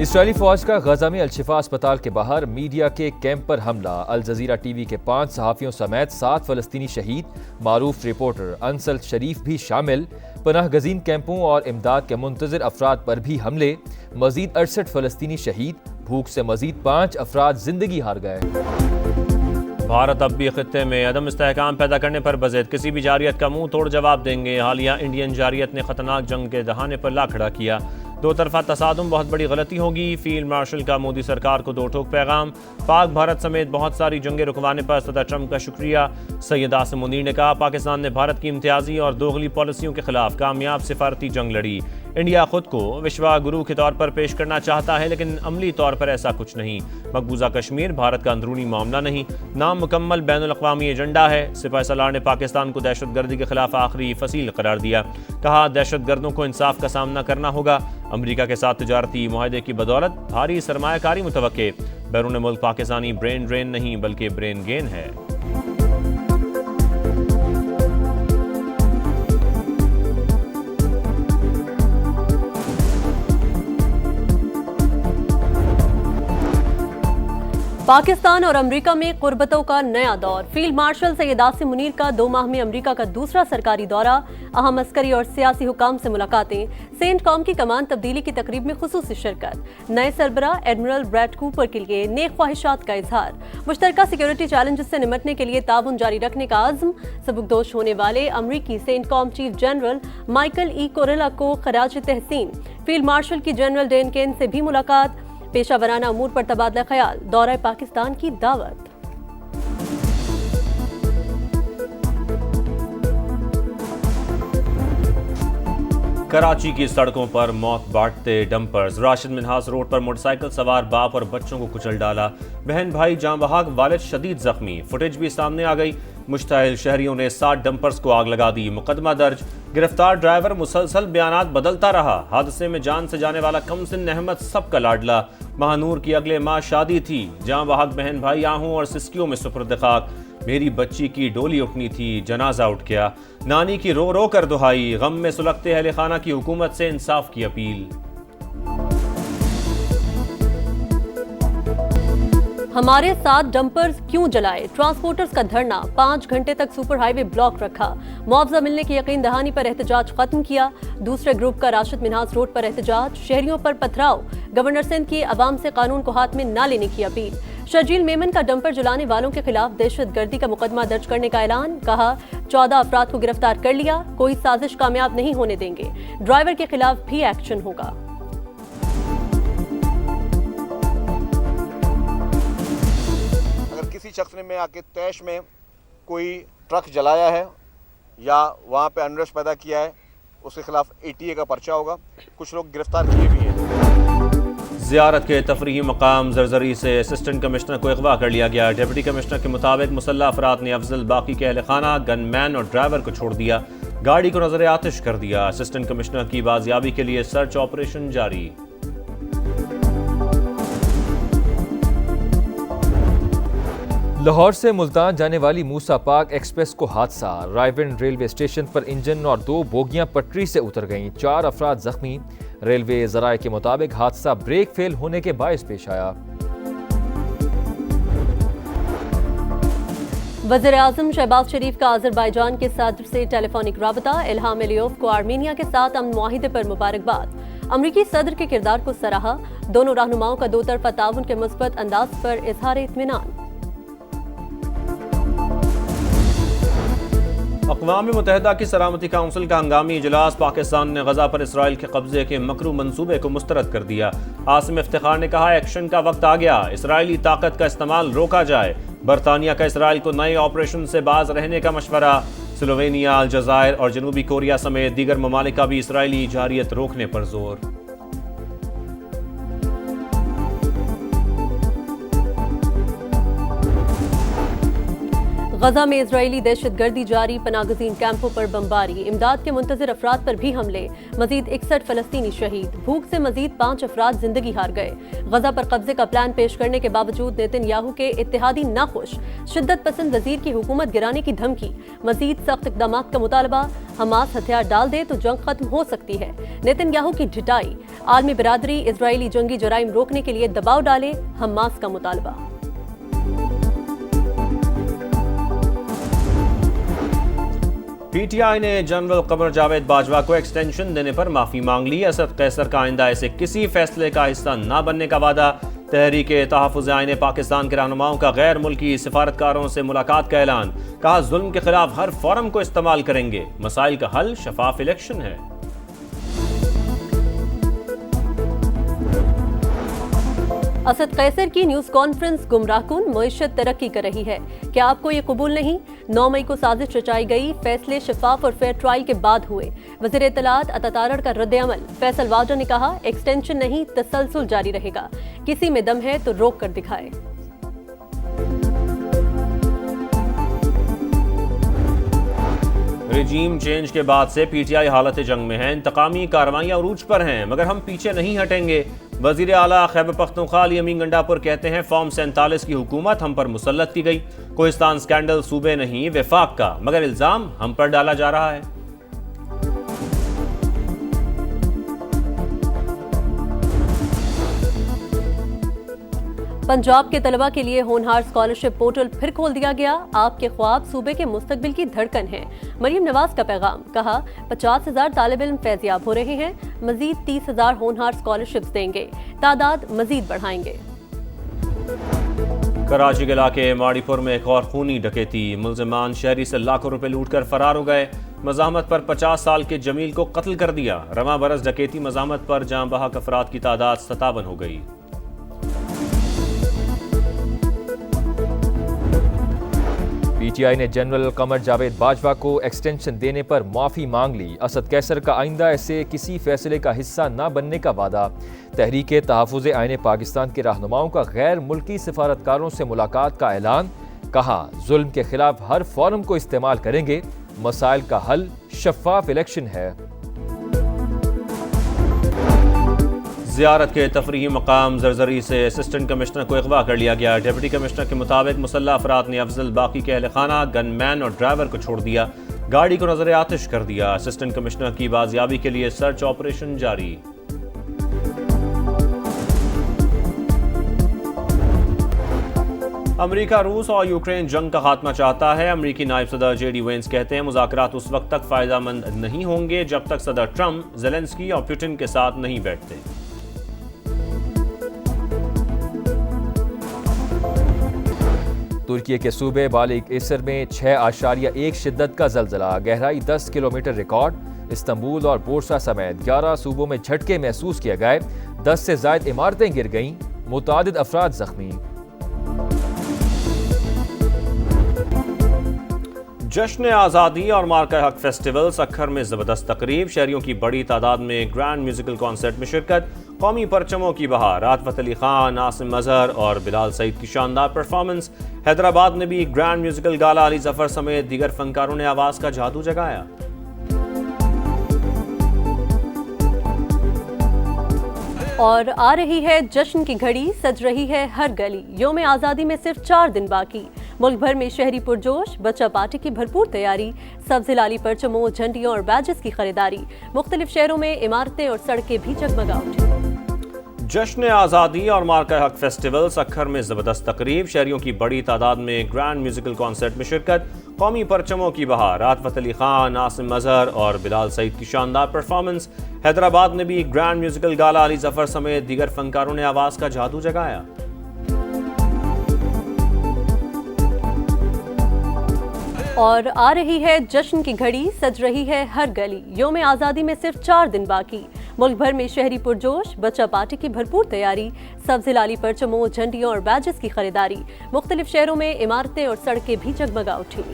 Israeli फौज का गजा में अल-शिफा अस्पताल के बाहर मीडिया के कैंप पर हमला। अल जजीरा टीवी के 5 सहाफ़ियों समेत 7 फलस्तीनी शहीद, मारूफ रिपोर्टर अंसल शरीफ भी शामिल। पनाह गजीन कैंपों और इमदाद के मुंतज़िर अफराद पर भी हमले। मजीद 68 फलस्तीनी शहीद, भूख से मजीद 5 अफराद जिंदगी हार गए। भारत अब भी खित्ते में अदम इस्तेहकाम पैदा करने पर बज़ेद किसी भी जारियत का मुंह तोड़ जवाब देंगे। हालिया इंडियन जारियत ने खतरनाक जंग के दहाने पर ला खड़ा किया। दो तरफा तसादुम बहुत बड़ी गलती होगी। फील्ड मार्शल का मोदी सरकार को दो ठोक पैगाम। पाक भारत समेत बहुत सारी जंगें रुकवाने पर सदर ट्रंप का शुक्रिया। सैयद आसिम मुनीर ने कहा, पाकिस्तान ने भारत की इम्तियाजी और दोगली पॉलिसियों के खिलाफ कामयाब सिफारती जंग लड़ी। इंडिया खुद को विश्वा गुरु के तौर पर पेश करना चाहता है, लेकिन अमली तौर पर ऐसा कुछ नहीं। मकबूजा कश्मीर भारत का अंदरूनी मामला नहीं, नामुकम्मल बैनुल-अक़वामी एजेंडा है। सिपाही सलार ने पाकिस्तान को दहशतगर्दी के खिलाफ आखिरी फसील करार दिया। कहा, दहशतगर्दों को इंसाफ का सामना करना होगा। अमरीका के साथ तिजारती मुआहदे की बदौलत भारी सरमायाकारी मुतवक्के। बैरून मुल्क पाकिस्तानी ब्रेन ड्रेन नहीं बल्कि ब्रेन गेन है। पाकिस्तान और अमेरिका में कुर्बतों का नया दौर। फील्ड मार्शल सैयद आसिम मुनीर का 2 माह में अमेरिका का दूसरा सरकारी दौरा। अहम अस्करी और सियासी हुकाम से मुलाकातें। सेंट कॉम की कमान तब्दीली की तकरीब में खुसूसी शिरकत। नए सरबरा एडमिरल ब्रैड कूपर के लिए नेक ख्वाहिशात का इजहार। मुश्तरका सिक्योरिटी चैलेंजेस से निमटने के लिए ताउन जारी रखने का आज़म। सबकदोश होने वाले अमरीकी CENTCOM chief general Michael E Kurilla को खराज तहसीन। फील्ड मार्शल की जनरल डेन केन से भी मुलाकात। पेशा वराना अमूर पर तबादला ख्याल। दौरा पाकिस्तान की दावत। कराची की सड़कों पर मौत बांटते डंपर्स। राशिद मिन्हास रोड पर मोटरसाइकिल सवार बाप और बच्चों को कुचल डाला। बहन भाई जाँ बहाक, वालिद शदीद जख्मी। फुटेज भी सामने आ गई। मुश्ताइल शहरियों ने 60 डंपर्स को आग लगा दी। मुकदमा दर्ज। गिरफ्तार ड्राइवर मुसलसल बयानात बदलता रहा। हादसे में जान से जाने वाला कमसिन अहमद सबका लाडला। महानूर की अगले माह शादी थी। जाँ बहाक बहन भाई आहू और सिस्कियों में सुपुर्द खाक। मेरी बच्ची की डोली उठनी थी, जनाजा उठ गया। नानी की रो रो कर दुहाई। गम में सुलगते अहले खाना की हुकूमत से इंसाफ की अपील। हमारे साथ डंपर्स क्यों जलाए? ट्रांसपोर्टर्स का धरना। 5 घंटे तक सुपर हाईवे ब्लॉक रखा। मुआवजा मिलने की यकीन दहानी पर एहतजाज खत्म किया। दूसरे ग्रुप का राशिद मिन्हास रोड पर एहतजाज। शहरियों पर पथराव। गवर्नर सिंध की अवाम से कानून को हाथ में न लेने की अपील। शर्जील मेमन का डंपर जलाने वालों के खिलाफ दहशतगर्दी का मुकदमा दर्ज करने का ऐलान। कहा, 14 अफराद को गिरफ्तार कर लिया। कोई साजिश कामयाब नहीं होने देंगे। ड्राइवर के खिलाफ भी एक्शन होगा। किसी शख्स ने में आके तैश में कोई ट्रक जलाया है या वहाँ पे अनरेस्ट पैदा किया है, उसके खिलाफ ATA का पर्चा होगा। कुछ लोग गिरफ्तार किए भी हैं। ज़ियारत के तफरीही मकाम जरजरी से असिस्टेंट कमिश्नर को अगवा कर लिया गया। डिप्टी कमिश्नर के मुताबिक मुसल्लह अफराद ने अफजल, बाकी के अहले खाना, गनमैन और ड्राइवर को छोड़ दिया। गाड़ी को नजर आतिश कर दिया। असिस्टेंट कमिश्नर की बाजियाबी के लिए सर्च ऑपरेशन जारी। लाहौर से मुल्तान जाने वाली मूसा पाक एक्सप्रेस को हादसा। रायविंड रेलवे स्टेशन पर इंजन और 2 बोगियां पटरी से उतर गईं। 4 अफराद जख्मी। रेलवे जराये के मुताबिक हादसा ब्रेक फेल होने के बायस पेश आया। वज़ीर आज़म शहबाज शरीफ का अज़रबैजान के सदर से टेलीफोनिक राबता। इल्हाम अलियोव को आर्मीनिया के साथ अमन मुआहिदे पर मुबारकबाद। अमरीकी सदर के किरदार को सराहा। दोनों रहनुमाओं का 2 तरफा ताउन के मुस्बत अंदाज पर इजहार इत्मीनान। अक़वाम मुत्तहिदा की सलामती काउंसिल का हंगामी इजलास। पाकिस्तान ने गजा पर इसराइल के कब्जे के मकरू मंसूबे को मुस्तरद कर दिया। आसिम इफ्तिखार ने कहा, एक्शन का वक्त आ गया। इसराइली ताकत का इस्तेमाल रोका जाए। बरतानिया का इसराइल को नए ऑपरेशन से बाज रहने का मशवरा। स्लोवेनिया, अलजायर और जनूबी कोरिया समेत दीगर ममालिक का भी इसराइली जारियत रोकने पर जोर। गजा में इजरायली दहशतगर्दी जारी, पनागजीन कैंपों पर बमबारी, इमदाद के मुंतजर अफराद पर भी हमले, मजीद 61 फलस्तीनी शहीद, भूख से मजीद 5 अफराद जिंदगी हार गए। गजा पर कब्जे का प्लान पेश करने के बावजूद नेतन्याहू के इत्तेहादी नाखुश, शिद्दत पसंद वजीर की हुकूमत गिराने की धमकी, मजीद सख्त इक़दाम का मुतालबा, हमास हथियार डाल दे तो जंग खत्म हो सकती है। नेतन्याहू की ढिठाई, आलमी बिरादरी इजरायली जंगी जराइम रोकने के लिए दबाव डाले, हमास का मुतालबा। पीटीआई ने जनरल कमर जावेद बाजवा को एक्सटेंशन देने पर माफी मांग ली। असद कैसर का आइंदा ऐसे किसी फैसले का हिस्सा न बनने का वादा। तहरीक तहफ़्फ़ुज़ आईन पाकिस्तान के रहनुमाओं का गैर मुल्की सिफारतकारों से मुलाकात का ऐलान। कहा जुल्म के खिलाफ हर फोरम को इस्तेमाल करेंगे। मसाइल का हल शफाफ इलेक्शन है। असद कैसर की न्यूज़ कॉन्फ्रेंस गुमराहकुन, मईशत तरक्की कर रही है, क्या आपको ये कबूल नहीं? 9 मई को साजिश रचाई गई, फैसले शफाफ और फेयर ट्रायल के बाद हुए। वज़ीर इत्तलात अतातारड़ का रद्द-ए-अमल, फैसल वाजा ने कहा एक्सटेंशन नहीं, तसलसल जारी रहेगा, किसी में दम है तो रोक कर दिखाए। रिजीम चेंज के बाद से पीटीआई हालत जंग में है, इंतकामी कार्रवाइयां उरूज पर हैं, मगर हम पीछे नहीं हटेंगे। वजीर आला खैबर पख्तूनख्वा अली अमीन गंडापुर कहते हैं फॉर्म 47 की हुकूमत हम पर मुसल्लत की गई। कोहिस्तान स्कैंडल सूबे नहीं विफाक का, मगर इल्जाम हम पर डाला जा रहा है। पंजाब के तलबा के लिए होनहार स्कॉलरशिप पोर्टल फिर खोल दिया गया। आपके ख्वाब सूबे के मुस्तकबिल की धड़कन है। मरियम नवाज का पैगाम, कहा 50,000 तालिब इल्म फैज़याब हो रहे हैं, मजीद 30,000 होनहार स्कॉलरशिप्स देंगे, तादाद मजीद बढ़ाएंगे। कराची के इलाके माड़ीपुर में एक और खूनी डकैती, मुल्जिमान शहरी से लाखों रुपए लूट कर फरार हो गए। मज़ाहमत पर 50 साल के जमील को कत्ल कर दिया। रवां बरस डकैती मज़ाहमत पर जाँ बहक अफराद की तादाद 57 हो गई। पीटीआई ने जनरल कमर जावेद बाजवा को एक्सटेंशन देने पर माफी मांग ली। असद कैसर का आइंदा ऐसे किसी फैसले का हिस्सा न बनने का वादा। तहरीक तहफ़्फ़ुज़ आईन पाकिस्तान के रहनुमाओं का गैर मुल्की सिफारतकारों से मुलाकात का ऐलान। कहा जुल्म के खिलाफ हर फोरम को इस्तेमाल करेंगे। मसाइल का हल शफाफ इलेक्शन है। ज़ियारत के तफरीही मकाम जरजरी से असिस्टेंट कमिश्नर को अगवा कर लिया गया। डिप्टी कमिश्नर के मुताबिक मुसल्लह अफराद ने अफजल बाकी के अहल खाना, गनमैन और ड्राइवर को छोड़ दिया। गाड़ी को नजर आतिश कर दिया। असिस्टेंट कमिश्नर की बाजियाबी के लिए सर्च ऑपरेशन जारी। अमेरिका रूस और यूक्रेन जंग का खात्मा चाहता है। अमेरिकी नायब सदर जेडी वेंस कहते हैं मुज़ाकरात उस वक्त तक फायदेमंद नहीं होंगे जब तक सदर ट्रंप ज़ेलेंस्की और पुतिन के साथ नहीं बैठते। तुर्की के सूबे बालिक इसर में 6.1 शिद्दत का जलजला, गहराई 10 किलोमीटर रिकॉर्ड। इस्तंबुल और बोर्सा समेत 11 सूबों में झटके महसूस किए गए। 10 से ज्यादा इमारतें गिर गईं, मुतादिद अफराद जख्मी। जश्न आज़ादी और मार्का हक फेस्टिवल सक्खर में ज़बरदस्त तकरीब, शहरियों की बड़ी तादाद में ग्रैंड म्यूजिकल कॉन्सर्ट में शिरकत, कौमी परचमों की बहार, राहत अली खान, आसिम अजहर और बिलाल सईद की शानदार परफॉर्मेंस। हैदराबाद में भी ग्रैंड म्यूजिकल गाला, अली जफर समेत दीगर फनकारों ने आवाज़ का जादू जगाया। और आ रही है जश्न की घड़ी, सज रही है हर गली। यौम आज़ादी में सिर्फ 4 दिन बाकी। मुल्क भर में शहरी पुरजोश, बच्चा पार्टी की भरपूर तैयारी, सब्ज़ लाली परचमों, झंडियों और बैजेस की खरीदारी। मुख्तलिफ शहरों में इमारतें और सड़कें भी जगमगा उठी। जश्न आज़ादी और मार्का हक फेस्टिवल सक्खर में ज़बरदस्त तकरीब, शहरियों की बड़ी तादाद में ग्रैंड म्यूजिकल कॉन्सर्ट में शिरकत, कौमी परचमों की बहार, राहत अली खान, आसिम अजहर और बिलाल सईद की शानदार परफॉर्मेंस। हैदराबाद में भी ग्रैंड म्यूजिकल गाला, अली जफर समेत दीगर फनकारों ने आवाज़ का जादू जगाया। और आ रही है जश्न की घड़ी, सज रही है हर गली। यौम आज़ादी में सिर्फ 4 दिन बाकी। मुल्क भर में शहरी पुरजोश, बच्चा पार्टी की भरपूर तैयारी, सब्ज़ लाली परचमों, झंडियों और बैजेस की खरीदारी। मुख्तलिफ शहरों में इमारतें और सड़कें भी जगमगा उठी।